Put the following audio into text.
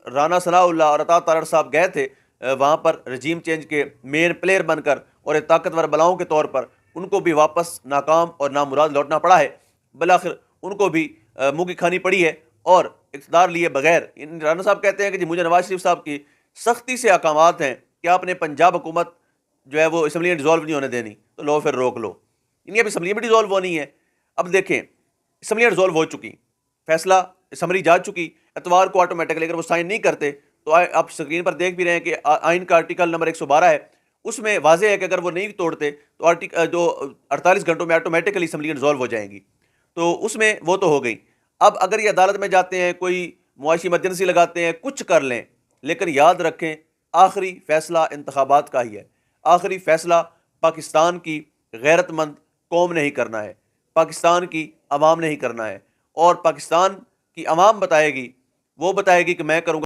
رانا ثناء اللہ اور عطا تارڑ صاحب گئے تھے وہاں پر رجیم چینج کے مین پلیئر بن کر اور ایک طاقتور بلاؤں کے طور پر، ان کو بھی واپس ناکام اور نامراد لوٹنا پڑا ہے۔ بالآخر ان کو بھی منہ کی کھانی پڑی ہے اور اقتدار لیے بغیر رانا صاحب کہتے ہیں کہ جی مجھے نواز شریف صاحب کی سختی سے احکامات ہیں کہ آپ نے پنجاب حکومت جو ہے وہ اسمبلی ڈیزالو نہیں ہونے دینی، تو لو پھر روک لو۔ یعنی اب اسمبلی بھی ڈیزالو ہونی ہے۔ اب دیکھیں اسمبلیاں ڈیزالو ہو چکی، فیصلہ اسمبلی جا چکی، اتوار کو آٹومیٹکلی اگر وہ سائن نہیں کرتے تو آپ اسکرین پر دیکھ بھی رہے ہیں کہ آئین کا آرٹیکل نمبر 112 ہے، اس میں واضح ہے کہ اگر وہ نہیں توڑتے تو جو 48 گھنٹوں میں آٹومیٹکلی اسمبلیاں ڈیزالو ہو جائیں گی، تو اس میں وہ تو ہو گئی۔ اب اگر یہ عدالت میں جاتے ہیں، کوئی معاشی ایمرجنسی لگاتے ہیں، کچھ کر لیں، لیکن یاد رکھیں آخری فیصلہ انتخابات کا ہی ہے۔ آخری فیصلہ پاکستان کی غیرت مند قوم نے ہی کرنا ہے، پاکستان کی عوام نے ہی کرنا ہے، اور پاکستان کی عوام بتائے گی، وہ بتائے گی کہ میں کروں گا